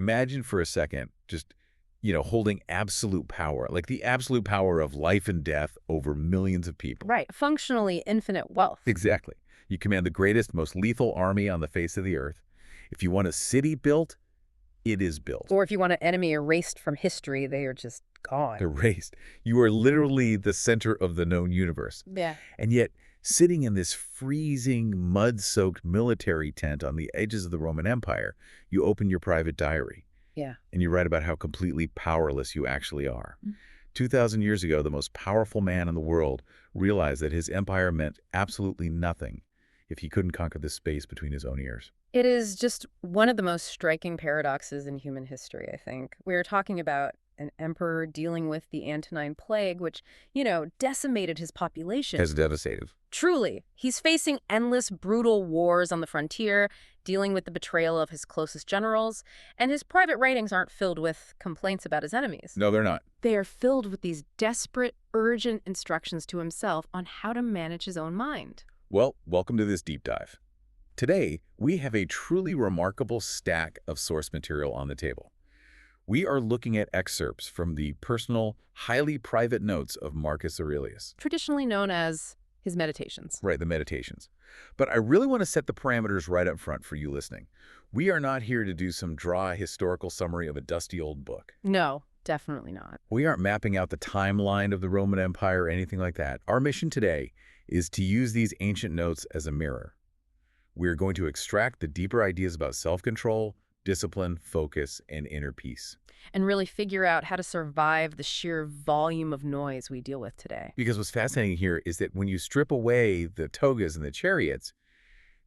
imagine for a second just, holding absolute power, like the absolute power of life and death over millions of people. Right. Functionally infinite wealth. Exactly. You command the greatest, most lethal army on the face of the earth. If you want a city built, it is built. Or if you want an enemy erased from history, they are just gone. Erased. You are literally the center of the known universe. Yeah. And yet, sitting in this freezing, mud-soaked military tent on the edges of the Roman Empire, you open your private diary. Yeah. And you write about how completely powerless you actually are. 2,000 years ago, the most powerful man in the world realized that his empire meant absolutely nothing if he couldn't conquer the space between his own ears. It is just one of the most striking paradoxes in human history, I think. We're talking about an emperor dealing with the Antonine Plague, which, decimated his population. As devastated. Truly. He's facing endless, brutal wars on the frontier, dealing with the betrayal of his closest generals, and his private writings aren't filled with complaints about his enemies. No, they're not. They are filled with these desperate, urgent instructions to himself on how to manage his own mind. Well, welcome to this deep dive. Today, we have a truly remarkable stack of source material on the table. We are looking at excerpts from the personal, highly private notes of Marcus Aurelius. Traditionally known as his meditations. Right, the Meditations. But I really want to set the parameters right up front for you listening. We are not here to do some dry historical summary of a dusty old book. No, definitely not. We aren't mapping out the timeline of the Roman Empire or anything like that. Our mission today is to use these ancient notes as a mirror. We're going to extract the deeper ideas about self-control, discipline, focus, and inner peace. And really figure out how to survive the sheer volume of noise we deal with today. Because what's fascinating here is that when you strip away the togas and the chariots,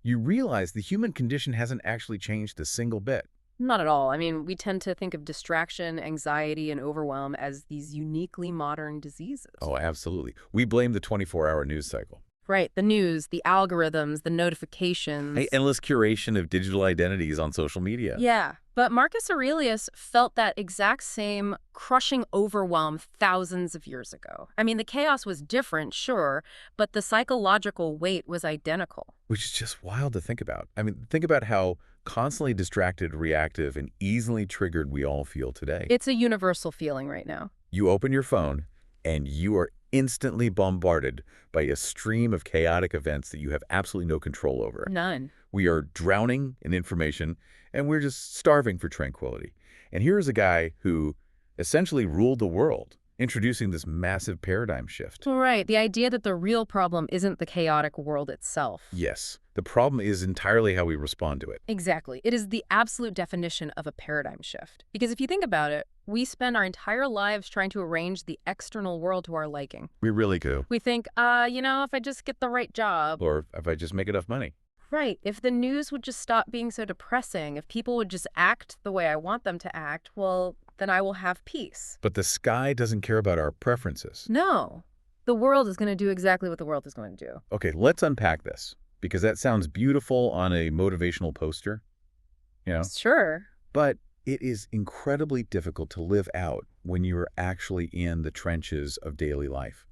you realize the human condition hasn't actually changed a single bit. Not at all. I mean, we tend to think of distraction, anxiety, and overwhelm as these uniquely modern diseases. Oh, absolutely. We blame the 24-hour news cycle. Right. The news, the algorithms, the notifications. An endless curation of digital identities on social media. Yeah. But Marcus Aurelius felt that exact same crushing overwhelm thousands of years ago. I mean, the chaos was different, sure, but the psychological weight was identical. Which is just wild to think about. I mean, think about how constantly distracted, reactive, and easily triggered we all feel today. It's a universal feeling right now. You open your phone, and you are instantly bombarded by a stream of chaotic events that you have absolutely no control over. None. We are drowning in information, and we're just starving for tranquility. And here's a guy who essentially ruled the world, introducing this massive paradigm shift. Right. The idea that the real problem isn't the chaotic world itself. Yes. The problem is entirely how we respond to it. Exactly. It is the absolute definition of a paradigm shift. Because if you think about it, we spend our entire lives trying to arrange the external world to our liking. We really do. We think, if I just get the right job. Or if I just make enough money. Right. If the news would just stop being so depressing, if people would just act the way I want them to act, well, then I will have peace. But the sky doesn't care about our preferences. No. The world is going to do exactly what the world is going to do. Okay, let's unpack this, because that sounds beautiful on a motivational poster, Sure. But it is incredibly difficult to live out when you're actually in the trenches of daily life.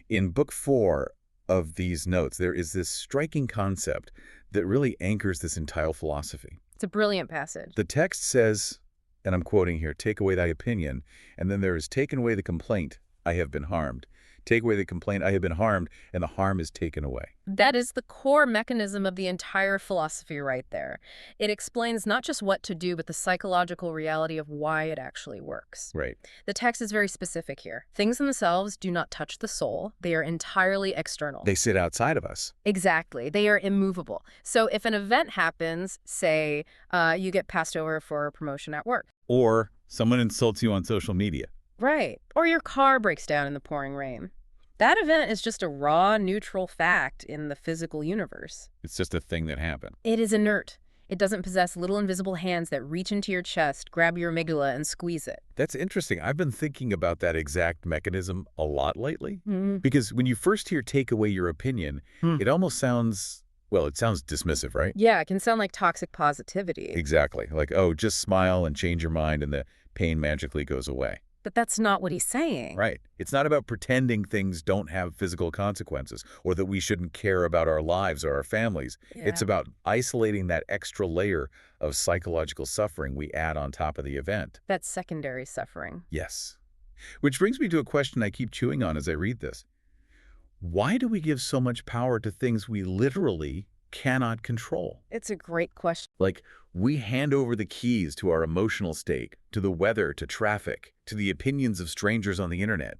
In Book 4 of these notes, there is this striking concept that really anchors this entire philosophy. It's a brilliant passage. The text says, and I'm quoting here, "Take away thy opinion," and then there is, "Taken away the complaint, I have been harmed." Take away the complaint, I have been harmed, and the harm is taken away. That is the core mechanism of the entire philosophy right there. It explains not just what to do, but the psychological reality of why it actually works. Right. The text is very specific here. Things themselves do not touch the soul. They are entirely external. They sit outside of us. Exactly. They are immovable. So if an event happens, say you get passed over for a promotion at work. Or someone insults you on social media. Right. Or your car breaks down in the pouring rain. That event is just a raw, neutral fact in the physical universe. It's just a thing that happened. It is inert. It doesn't possess little invisible hands that reach into your chest, grab your amygdala, and squeeze it. That's interesting. I've been thinking about that exact mechanism a lot lately. Mm. Because when you first hear "take away your opinion," it almost sounds, well, it sounds dismissive, right? Yeah, it can sound like toxic positivity. Exactly. Like, oh, just smile and change your mind and the pain magically goes away. But that's not what he's saying. Right. It's not about pretending things don't have physical consequences or that we shouldn't care about our lives or our families. It's Yeah. about isolating that extra layer of psychological suffering we add on top of the event. That's secondary suffering. Yes. Which brings me to a question I keep chewing on as I read this. Why do we give so much power to things we literally cannot control? It's a great question. Like, we hand over the keys to our emotional state, to the weather, to traffic, to the opinions of strangers on the internet.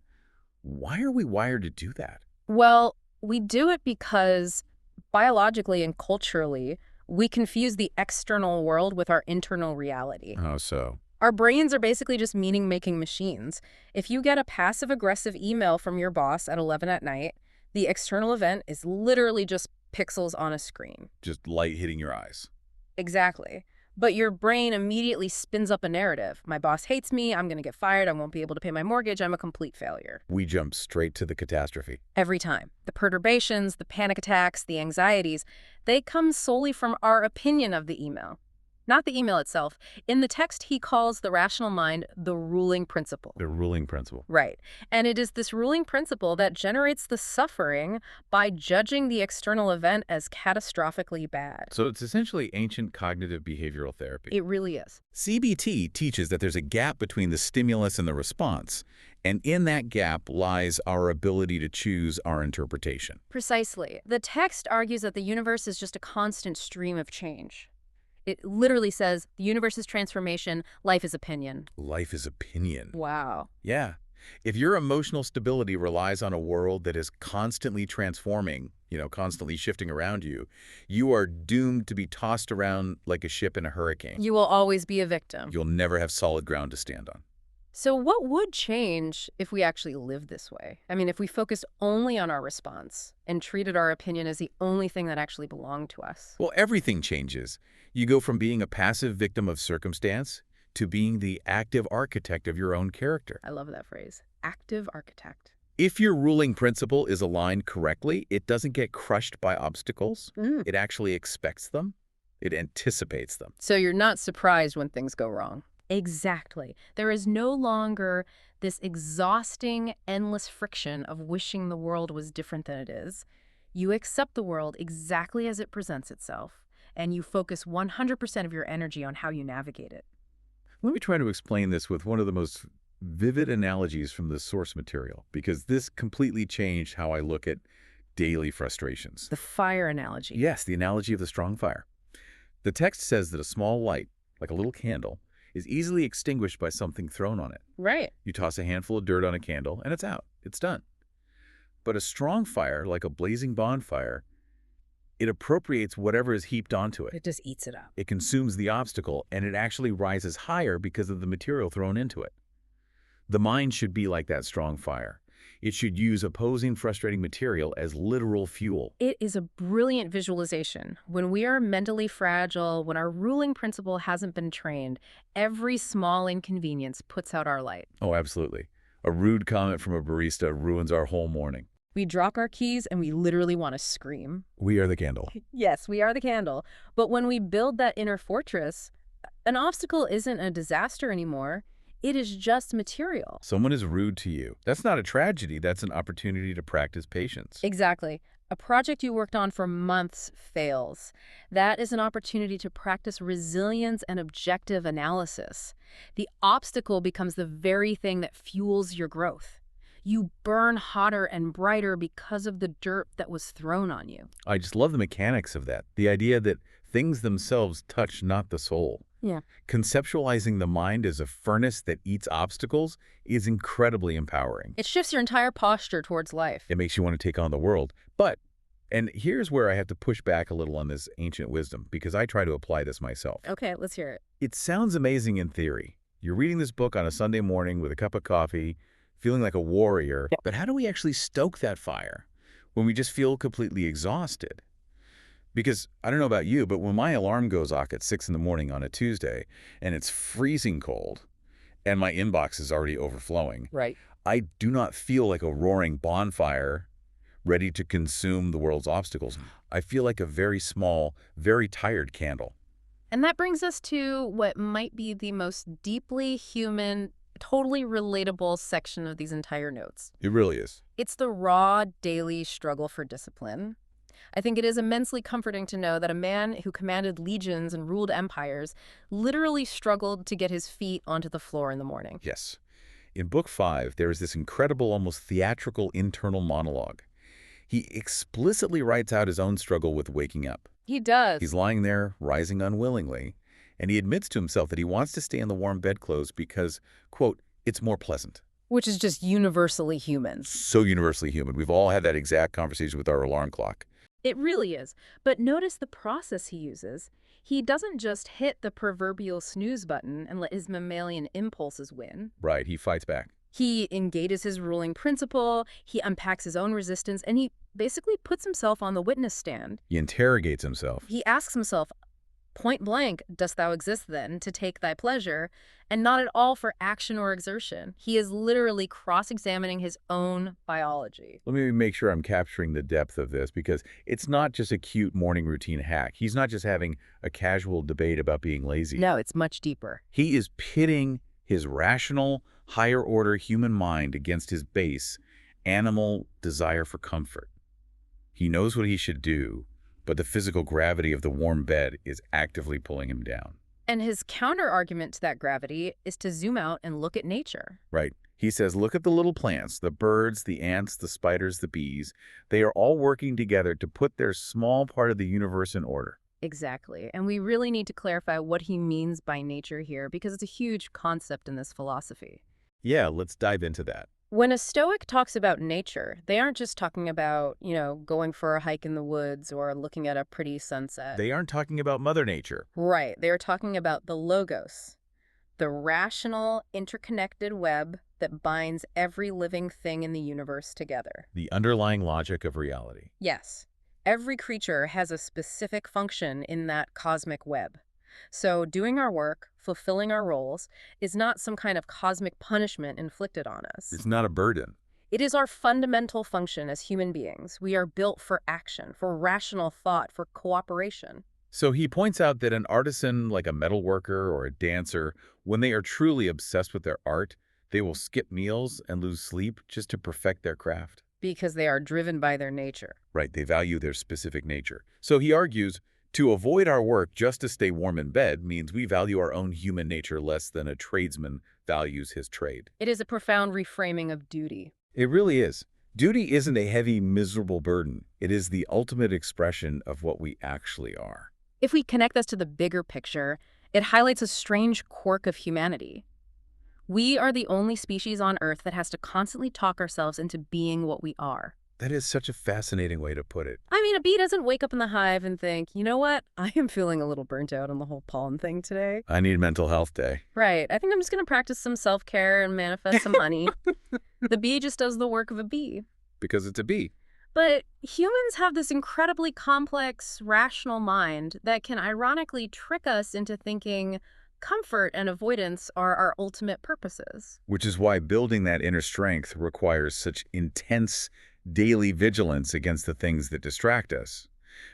Why are we wired to do that? Well, we do it because biologically and culturally, we confuse the external world with our internal reality. How so? Our brains are basically just meaning-making machines. If you get a passive-aggressive email from your boss at 11 at night, the external event is literally just pixels on a screen. Just light hitting your eyes. Exactly. But your brain immediately spins up a narrative. My boss hates me, I'm going to get fired, I won't be able to pay my mortgage, I'm a complete failure. We jump straight to the catastrophe. Every time. The perturbations, the panic attacks, the anxieties, they come solely from our opinion of the email. Not the email itself. In the text, he calls the rational mind the ruling principle. The ruling principle. Right. And it is this ruling principle that generates the suffering by judging the external event as catastrophically bad. So it's essentially ancient cognitive behavioral therapy. It really is. CBT teaches that there's a gap between the stimulus and the response, and in that gap lies our ability to choose our interpretation. Precisely. The text argues that the universe is just a constant stream of change. It literally says, the universe's transformation, life is opinion. Life is opinion. Wow. Yeah. If your emotional stability relies on a world that is constantly transforming, constantly shifting around you, you are doomed to be tossed around like a ship in a hurricane. You will always be a victim. You'll never have solid ground to stand on. So what would change if we actually lived this way? I mean, if we focused only on our response and treated our opinion as the only thing that actually belonged to us? Well, everything changes. You go from being a passive victim of circumstance to being the active architect of your own character. I love that phrase. Active architect. If your ruling principle is aligned correctly, it doesn't get crushed by obstacles. It actually expects them. It anticipates them. So you're not surprised when things go wrong. Exactly. There is no longer this exhausting, endless friction of wishing the world was different than it is. You accept the world exactly as it presents itself, and you focus 100% of your energy on how you navigate it. Let me try to explain this with one of the most vivid analogies from the source material, because this completely changed how I look at daily frustrations. The fire analogy. Yes, the analogy of the strong fire. The text says that a small light, like a little candle, is easily extinguished by something thrown on it. Right. You toss a handful of dirt on a candle, and it's out. It's done. But a strong fire, like a blazing bonfire, it appropriates whatever is heaped onto it. It just eats it up. It consumes the obstacle, and it actually rises higher because of the material thrown into it. The mind should be like that strong fire. It should use opposing, frustrating material as literal fuel. It is a brilliant visualization. When we are mentally fragile, when our ruling principle hasn't been trained, every small inconvenience puts out our light. Oh, absolutely. A rude comment from a barista ruins our whole morning. We drop our keys and we literally want to scream. We are the candle. Yes, we are the candle. But when we build that inner fortress, an obstacle isn't a disaster anymore. It is just material. Someone is rude to you. That's not a tragedy. That's an opportunity to practice patience. Exactly. A project you worked on for months fails. That is an opportunity to practice resilience and objective analysis. The obstacle becomes the very thing that fuels your growth. You burn hotter and brighter because of the dirt that was thrown on you. I just love the mechanics of that. The idea that things themselves touch not the soul. Yeah. Conceptualizing the mind as a furnace that eats obstacles is incredibly empowering. It shifts your entire posture towards life. It makes you want to take on the world. But, and here's where I have to push back a little on this ancient wisdom, because I try to apply this myself. Okay, let's hear it. It sounds amazing in theory. You're reading this book on a Sunday morning with a cup of coffee, feeling like a warrior. But how do we actually stoke that fire when we just feel completely exhausted? Because I don't know about you, but when my alarm goes off at 6 in the morning on a Tuesday and it's freezing cold and my inbox is already overflowing, Right. I do not feel like a roaring bonfire ready to consume the world's obstacles. I feel like a very small, very tired candle. And that brings us to what might be the most deeply human totally relatable section of these entire notes. It really is. It's the raw, daily struggle for discipline. I think it is immensely comforting to know that a man who commanded legions and ruled empires literally struggled to get his feet onto the floor in the morning. Yes. In Book 5, there is this incredible, almost theatrical internal monologue. He explicitly writes out his own struggle with waking up. He does. He's lying there, rising unwillingly, and he admits to himself that he wants to stay in the warm bedclothes because, quote, it's more pleasant. Which is just universally human. So universally human. We've all had that exact conversation with our alarm clock. It really is. But notice the process he uses. He doesn't just hit the proverbial snooze button and let his mammalian impulses win. Right, he fights back. He engages his ruling principle, he unpacks his own resistance, and he basically puts himself on the witness stand. He interrogates himself. He asks himself, point blank, dost thou exist then to take thy pleasure, and not at all for action or exertion. He is literally cross-examining his own biology. Let me make sure I'm capturing the depth of this, because it's not just a cute morning routine hack. He's not just having a casual debate about being lazy. No, it's much deeper. He is pitting his rational, higher-order human mind against his base, animal desire for comfort. He knows what he should do, but the physical gravity of the warm bed is actively pulling him down. And his counter-argument to that gravity is to zoom out and look at nature. Right. He says, look at the little plants, the birds, the ants, the spiders, the bees. They are all working together to put their small part of the universe in order. Exactly. And we really need to clarify what he means by nature here, because it's a huge concept in this philosophy. Yeah, let's dive into that. When a Stoic talks about nature, they aren't just talking about, going for a hike in the woods or looking at a pretty sunset. They aren't talking about Mother Nature. Right. They are talking about the logos, the rational, interconnected web that binds every living thing in the universe together. The underlying logic of reality. Yes. Every creature has a specific function in that cosmic web. So doing our work, fulfilling our roles, is not some kind of cosmic punishment inflicted on us. It's not a burden. It is our fundamental function as human beings. We are built for action, for rational thought, for cooperation. So he points out that an artisan like a metal worker or a dancer, when they are truly obsessed with their art, they will skip meals and lose sleep just to perfect their craft. Because they are driven by their nature. Right, they value their specific nature. So he argues, to avoid our work just to stay warm in bed means we value our own human nature less than a tradesman values his trade. It is a profound reframing of duty. It really is. Duty isn't a heavy, miserable burden. It is the ultimate expression of what we actually are. If we connect this to the bigger picture, it highlights a strange quirk of humanity. We are the only species on Earth that has to constantly talk ourselves into being what we are. That is such a fascinating way to put it. I mean, a bee doesn't wake up in the hive and think, you know what, I am feeling a little burnt out on the whole pollen thing today. I need mental health day. Right. I think I'm just going to practice some self-care and manifest some honey. The bee just does the work of a bee. Because it's a bee. But humans have this incredibly complex, rational mind that can ironically trick us into thinking comfort and avoidance are our ultimate purposes. Which is why building that inner strength requires such intense daily vigilance against the things that distract us.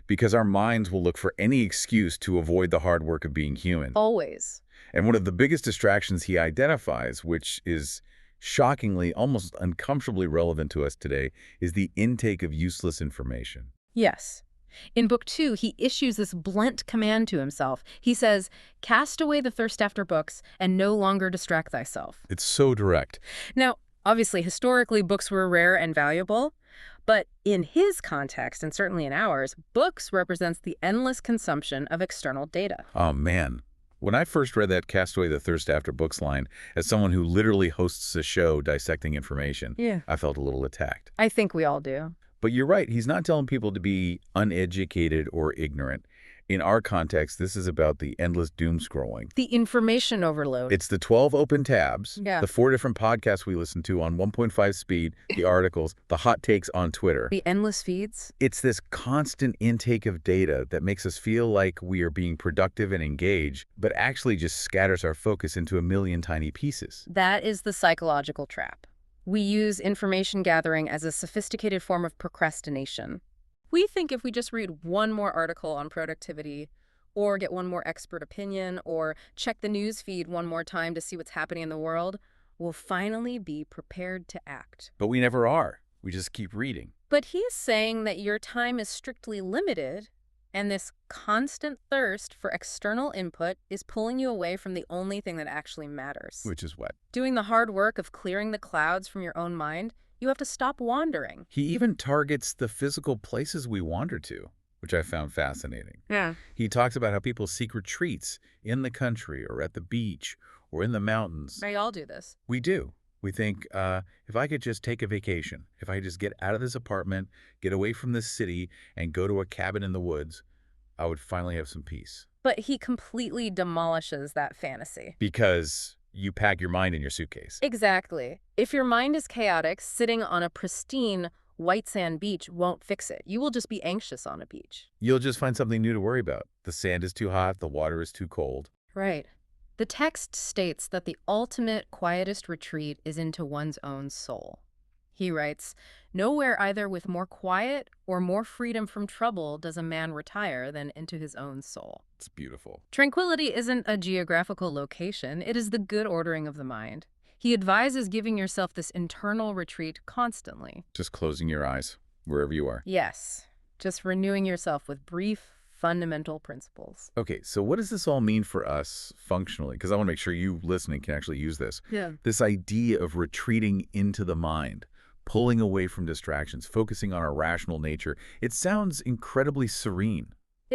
Because our minds will look for any excuse to avoid the hard work of being human. Always. And one of the biggest distractions he identifies, which is shockingly, almost uncomfortably relevant to us today, is the intake of useless information. Yes. In Book 2, he issues this blunt command to himself. He says, cast away the thirst after books and no longer distract thyself. It's so direct. Now, obviously, historically, books were rare and valuable. But in his context, and certainly in ours, books represents the endless consumption of external data. Oh, man. When I first read that Cast Away the Thirst After Books line, as someone who literally hosts a show dissecting information, I felt a little attacked. I think we all do. But you're right. He's not telling people to be uneducated or ignorant. In our context, this is about the endless doom scrolling. The information overload. It's the 12 open tabs, Yeah. the 4 different podcasts we listen to on 1.5 speed, the articles, the hot takes on Twitter. The endless feeds. It's this constant intake of data that makes us feel like we are being productive and engaged, but actually just scatters our focus into a million tiny pieces. That is the psychological trap. We use information gathering as a sophisticated form of procrastination. We think if we just read one more article on productivity, or get one more expert opinion, or check the news feed one more time to see what's happening in the world, will finally be prepared to act. But we never are. We just keep reading. But he's saying that your time is strictly limited, and this constant thirst for external input is pulling you away from the only thing that actually matters. Which is what? Doing the hard work of clearing the clouds from your own mind, you have to stop wandering. He even targets the physical places we wander to, which I found fascinating. Yeah. He talks about how people seek retreats in the country or at the beach or in the mountains. They all do this. We do. We think, if I could just take a vacation, if I could just get out of this apartment, get away from this city, and go to a cabin in the woods, I would finally have some peace. But he completely demolishes that fantasy. Because you pack your mind in your suitcase. Exactly. If your mind is chaotic, sitting on a pristine white sand beach won't fix it. You will just be anxious on a beach. You'll just find something new to worry about. The sand is too hot, the water is too cold. Right. The text states that the ultimate quietest retreat is into one's own soul. He writes, "Nowhere either with more quiet or more freedom from trouble does a man retire than into his own soul." It's beautiful. Tranquility isn't a geographical location. It is the good ordering of the mind. He advises giving yourself this internal retreat constantly. Just closing your eyes, wherever you are. Yes, just renewing yourself with brief, fundamental principles. Okay, so what does this all mean for us functionally? Because I want to make sure you listening can actually use this. Yeah. This idea of retreating into the mind, pulling away from distractions, focusing on our rational nature. It sounds incredibly serene.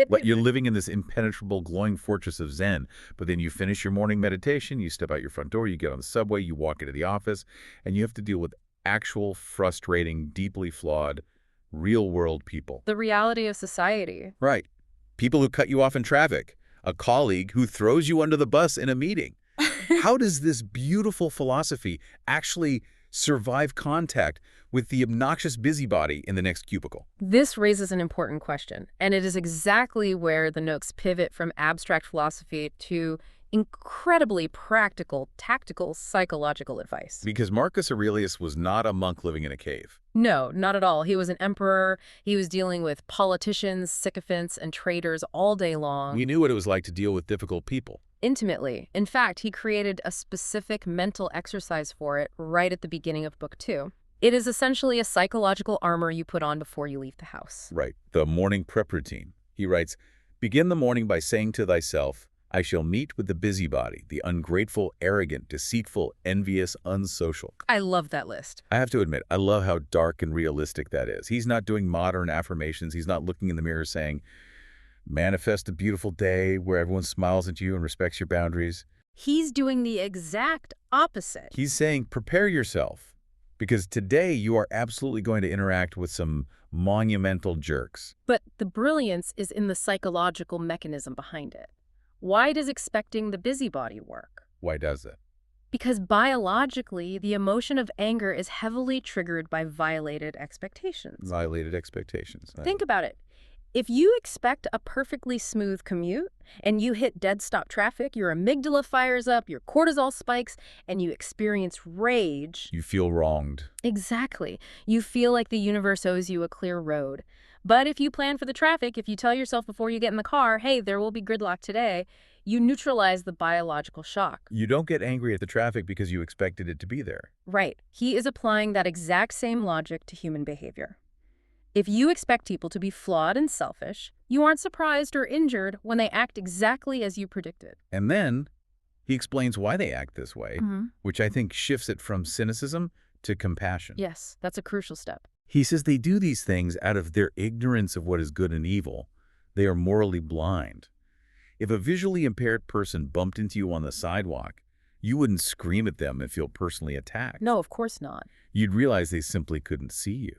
Like you're living in this impenetrable, glowing fortress of Zen, but then you finish your morning meditation, you step out your front door, you get on the subway, you walk into the office, and you have to deal with actual, frustrating, deeply flawed, real-world people. The reality of society. Right. People who cut you off in traffic, a colleague who throws you under the bus in a meeting. How does this beautiful philosophy actually survive contact with the obnoxious busybody in the next cubicle? This raises an important question, and it is exactly where the notes pivot from abstract philosophy to incredibly practical, tactical, psychological advice. Because Marcus Aurelius was not a monk living in a cave. No, not at all. He was an emperor. He was dealing with politicians, sycophants, and traitors all day long. He knew what it was like to deal with difficult people. Intimately. In fact, he created a specific mental exercise for it right at the beginning of Book 2. It is essentially a psychological armor you put on before you leave the house. Right. The morning prep routine. He writes, "Begin the morning by saying to thyself, I shall meet with the busybody, the ungrateful, arrogant, deceitful, envious, unsocial." I love that list. I have to admit, I love how dark and realistic that is. He's not doing modern affirmations. He's not looking in the mirror saying, manifest a beautiful day where everyone smiles at you and respects your boundaries. He's doing the exact opposite. He's saying, prepare yourself, because today you are absolutely going to interact with some monumental jerks. But the brilliance is in the psychological mechanism behind it. Why does expecting the busybody work? Why does it? Because biologically, the emotion of anger is heavily triggered by violated expectations. Violated expectations. Think about it. If you expect a perfectly smooth commute and you hit dead-stop traffic, your amygdala fires up, your cortisol spikes, and you experience rage. You feel wronged. Exactly. You feel like the universe owes you a clear road. But if you plan for the traffic, if you tell yourself before you get in the car, hey, there will be gridlock today, you neutralize the biological shock. You don't get angry at the traffic because you expected it to be there. Right. He is applying that exact same logic to human behavior. If you expect people to be flawed and selfish, you aren't surprised or injured when they act exactly as you predicted. And then he explains why they act this way, which I think shifts it from cynicism to compassion. Yes, that's a crucial step. He says they do these things out of their ignorance of what is good and evil. They are morally blind. If a visually impaired person bumped into you on the sidewalk, you wouldn't scream at them and feel personally attacked. No, of course not. You'd realize they simply couldn't see you.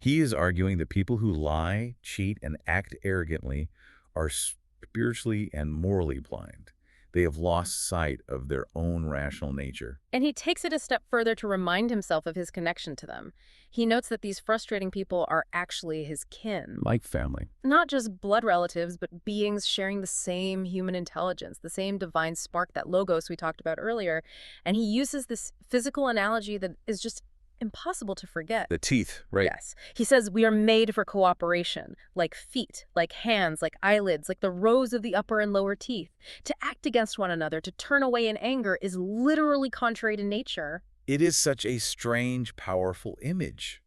He is arguing that people who lie, cheat, and act arrogantly are spiritually and morally blind. They have lost sight of their own rational nature. And he takes it a step further to remind himself of his connection to them. He notes that these frustrating people are actually his kin. Like family. Not just blood relatives, but beings sharing the same human intelligence, the same divine spark, that logos we talked about earlier. And he uses this physical analogy that is just impossible to forget. The teeth, right? Yes. He says we are made for cooperation, like feet, like hands, like eyelids, like the rows of the upper and lower teeth. To act against one another, to turn away in anger is literally contrary to nature. It is such a strange, powerful image.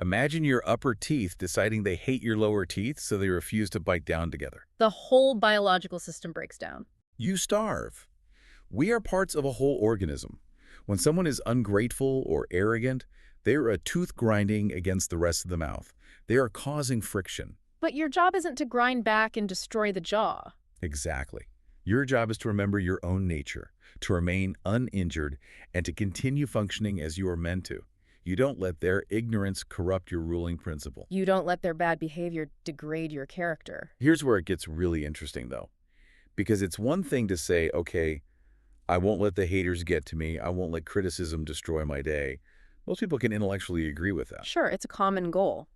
Imagine your upper teeth deciding they hate your lower teeth, so they refuse to bite down together. The whole biological system breaks down. You starve. We are parts of a whole organism. When someone is ungrateful or arrogant, they are a tooth grinding against the rest of the mouth. They are causing friction. But your job isn't to grind back and destroy the jaw. Exactly. Your job is to remember your own nature, to remain uninjured, and to continue functioning as you are meant to. You don't let their ignorance corrupt your ruling principle. You don't let their bad behavior degrade your character. Here's where it gets really interesting, though. Because it's one thing to say, okay, I won't let the haters get to me. I won't let criticism destroy my day. Most people can intellectually agree with that. Sure, it's a common goal.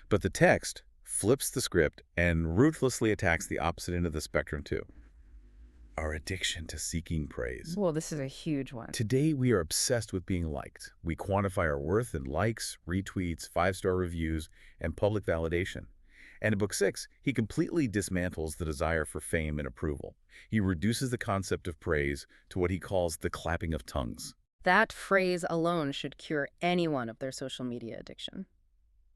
But the text flips the script and ruthlessly attacks the opposite end of the spectrum, too. Our addiction to seeking praise. Well, this is a huge one. Today, we are obsessed with being liked. We quantify our worth in likes, retweets, 5-star reviews, and public validation. And in Book 6, he completely dismantles the desire for fame and approval. He reduces the concept of praise to what he calls the clapping of tongues. That phrase alone should cure anyone of their social media addiction.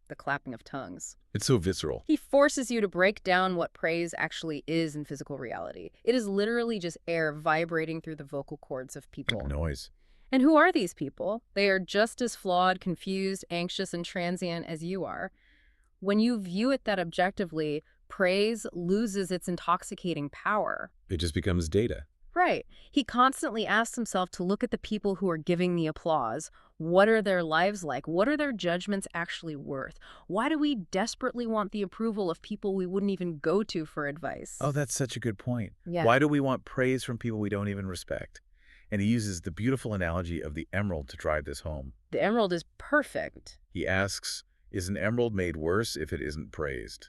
The clapping of tongues. It's so visceral. He forces you to break down what praise actually is in physical reality. It is literally just air vibrating through the vocal cords of people. Like noise. And who are these people? They are just as flawed, confused, anxious, and transient as you are. When you view it that objectively, praise loses its intoxicating power. It just becomes data. Right. He constantly asks himself to look at the people who are giving the applause. What are their lives like? What are their judgments actually worth? Why do we desperately want the approval of people we wouldn't even go to for advice? Oh, that's such a good point. Yeah. Why do we want praise from people we don't even respect? And he uses the beautiful analogy of the emerald to drive this home. The emerald is perfect. He asks, is an emerald made worse if it isn't praised?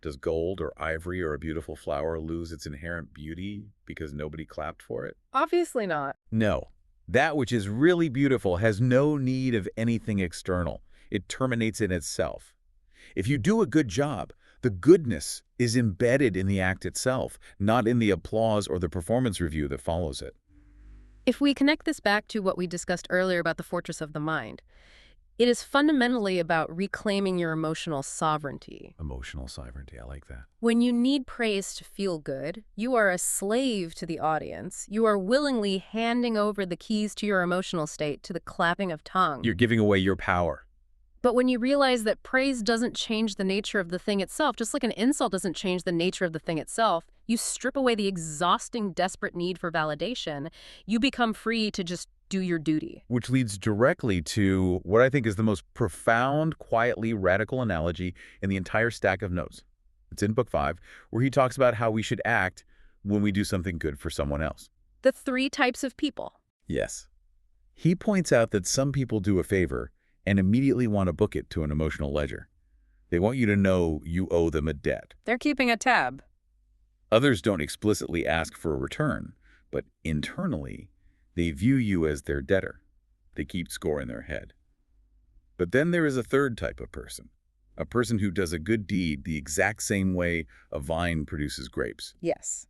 Does gold or ivory or a beautiful flower lose its inherent beauty because nobody clapped for it? Obviously not. No. That which is really beautiful has no need of anything external. It terminates in itself. If you do a good job, the goodness is embedded in the act itself, not in the applause or the performance review that follows it. If we connect this back to what we discussed earlier about the fortress of the mind, it is fundamentally about reclaiming your emotional sovereignty. Emotional sovereignty, I like that. When you need praise to feel good, you are a slave to the audience. You are willingly handing over the keys to your emotional state to the clapping of tongue. You're giving away your power. But when you realize that praise doesn't change the nature of the thing itself, just like an insult doesn't change the nature of the thing itself, you strip away the exhausting, desperate need for validation. You become free to just do your duty. Which leads directly to what I think is the most profound, quietly radical analogy in the entire stack of notes. It's in Book 5, where he talks about how we should act when we do something good for someone else. The 3 types of people. Yes. He points out that some people do a favor and immediately want to book it to an emotional ledger. They want you to know you owe them a debt. They're keeping a tab. Others don't explicitly ask for a return, but internally, they view you as their debtor. They keep score in their head. But then there is a third type of person, a person who does a good deed the exact same way a vine produces grapes. Yes.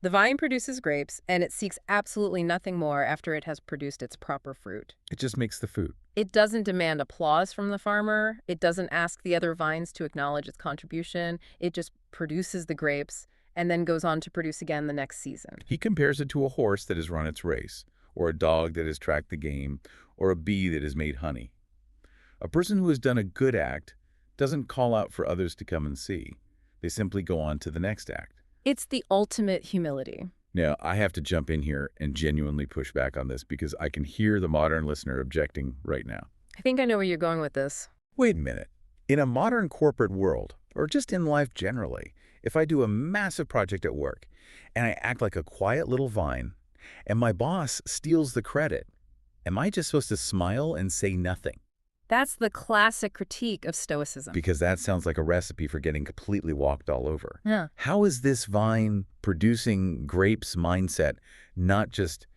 The vine produces grapes, and it seeks absolutely nothing more after it has produced its proper fruit. It just makes the food. It doesn't demand applause from the farmer. It doesn't ask the other vines to acknowledge its contribution. It just produces the grapes and then goes on to produce again the next season. He compares it to a horse that has run its race, or a dog that has tracked the game, or a bee that has made honey. A person who has done a good act doesn't call out for others to come and see. They simply go on to the next act. It's the ultimate humility. Now, I have to jump in here and genuinely push back on this because I can hear the modern listener objecting right now. I think I know where you're going with this. Wait a minute. In a modern corporate world, or just in life generally, if I do a massive project at work and I act like a quiet little vine and my boss steals the credit, am I just supposed to smile and say nothing? That's the classic critique of Stoicism. Because that sounds like a recipe for getting completely walked all over. Yeah. How is this vine producing grapes mindset not just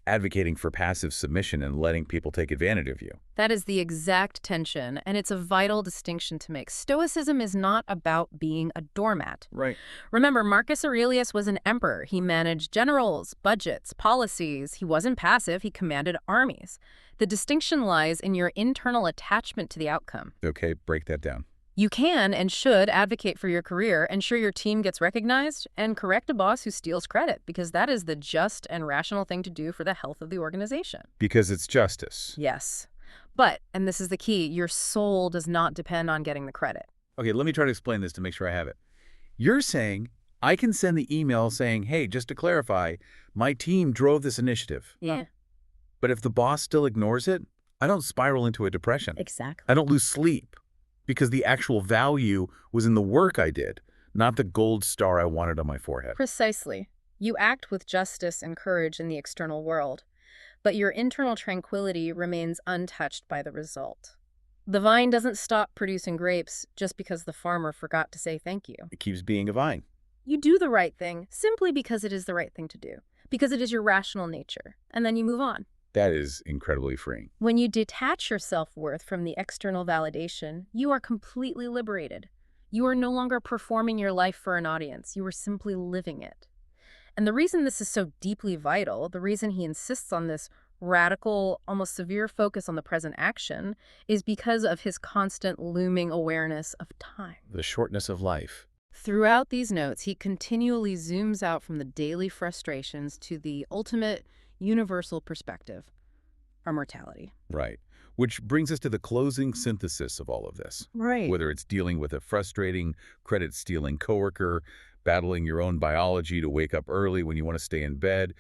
advocating for passive submission and letting people take advantage of you. That is the exact tension, and it's a vital distinction to make. Stoicism is not about being a doormat. Right. Remember, Marcus Aurelius was an emperor. He managed generals, budgets, policies. He wasn't passive. He commanded armies. The distinction lies in your internal attachment to the outcome. Okay, break that down. You can and should advocate for your career, ensure your team gets recognized, and correct a boss who steals credit, because that is the just and rational thing to do for the health of the organization. Because it's justice. Yes. But, and this is the key, your soul does not depend on getting the credit. Okay, let me try to explain this to make sure I have it. You're saying I can send the email saying, hey, just to clarify, my team drove this initiative. Yeah. But if the boss still ignores it, I don't spiral into a depression. Exactly. I don't lose sleep because the actual value was in the work I did, not the gold star I wanted on my forehead. Precisely. You act with justice and courage in the external world, but your internal tranquility remains untouched by the result. The vine doesn't stop producing grapes just because the farmer forgot to say thank you. It keeps being a vine. You do the right thing simply because it is the right thing to do, because it is your rational nature, and then you move on. That is incredibly freeing. When you detach your self-worth from the external validation, you are completely liberated. You are no longer performing your life for an audience. You are simply living it. And the reason this is so deeply vital, the reason he insists on this radical, almost severe focus on the present action, is because of his constant looming awareness of time. The shortness of life. Throughout these notes, he continually zooms out from the daily frustrations to the ultimate universal perspective, our mortality. Right. Which brings us to the closing synthesis of all of this. Right. Whether it's dealing with a frustrating, credit-stealing coworker, battling your own biology to wake up early when you want to stay in bed,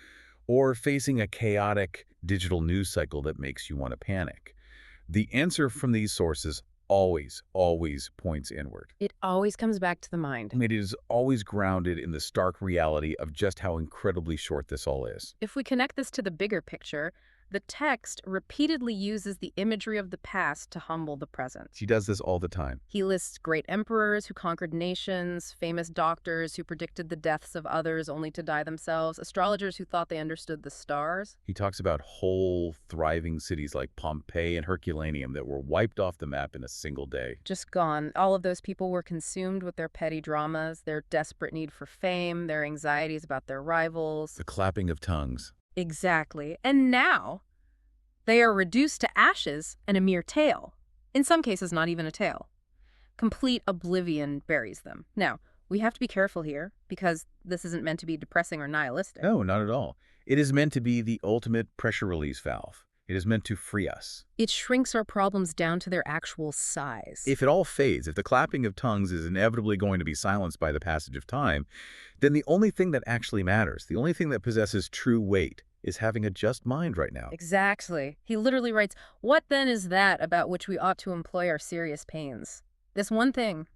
or facing a chaotic digital news cycle that makes you want to panic. The answer from these sources always points inward. It always comes back to the mind. And it is always grounded in the stark reality of just how incredibly short this all is. If we connect this to the bigger picture, the text repeatedly uses the imagery of the past to humble the present. He does this all the time. He lists great emperors who conquered nations, famous doctors who predicted the deaths of others only to die themselves, astrologers who thought they understood the stars. He talks about whole, thriving cities like Pompeii and Herculaneum that were wiped off the map in a single day. Just gone. All of those people were consumed with their petty dramas, their desperate need for fame, their anxieties about their rivals. The clapping of tongues. Exactly. And now, they are reduced to ashes and a mere tale. In some cases, not even a tale. Complete oblivion buries them. Now, we have to be careful here, because this isn't meant to be depressing or nihilistic. No, not at all. It is meant to be the ultimate pressure release valve. It is meant to free us. It shrinks our problems down to their actual size. If it all fades, if the clapping of tongues is inevitably going to be silenced by the passage of time, then the only thing that actually matters, the only thing that possesses true weight, is having a just mind right now. Exactly. He literally writes, "What then is that about which we ought to employ our serious pains? This one thing,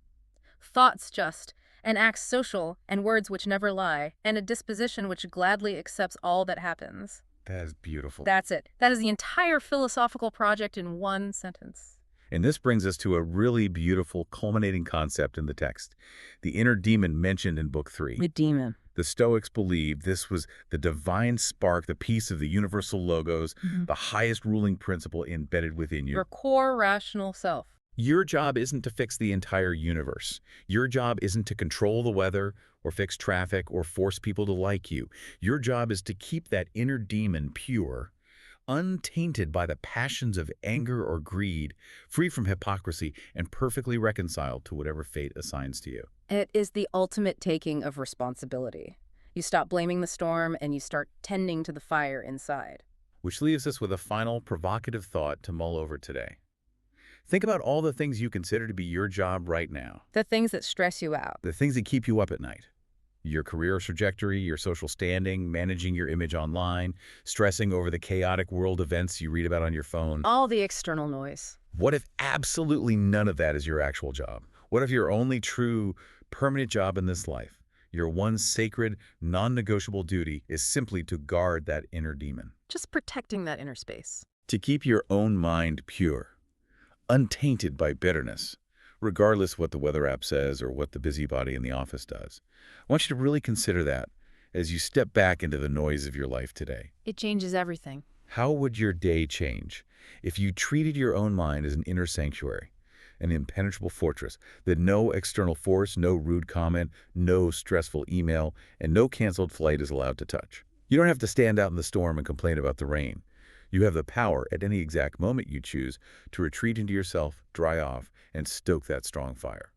thoughts just, and acts social, and words which never lie, and a disposition which gladly accepts all that happens." That is beautiful. That's it. That is the entire philosophical project in one sentence. And this brings us to a really beautiful culminating concept in the text, the inner demon mentioned in Book 3. The demon. The Stoics believed this was the divine spark, the piece of the universal logos, the highest ruling principle embedded within you. Your core rational self. Your job isn't to fix the entire universe. Your job isn't to control the weather or fix traffic or force people to like you. Your job is to keep that inner demon pure, untainted by the passions of anger or greed, free from hypocrisy, and perfectly reconciled to whatever fate assigns to you. It is the ultimate taking of responsibility. You stop blaming the storm and you start tending to the fire inside. Which leaves us with a final provocative thought to mull over today. Think about all the things you consider to be your job right now. The things that stress you out. The things that keep you up at night. Your career trajectory, your social standing, managing your image online, stressing over the chaotic world events you read about on your phone. All the external noise. What if absolutely none of that is your actual job? What if your only true, permanent job in this life, your one sacred, non-negotiable duty, is simply to guard that inner demon? Just protecting that inner space. To keep your own mind pure, untainted by bitterness, regardless what the weather app says or what the busybody in the office does. I want you to really consider that as you step back into the noise of your life today? It changes everything. How would your day change if you treated your own mind as an inner sanctuary, an impenetrable fortress that no external force, no rude comment, no stressful email, and no canceled flight is allowed to touch? You don't have to stand out in the storm and complain about the rain. You have the power at any exact moment you choose to retreat into yourself, dry off, and stoke that strong fire.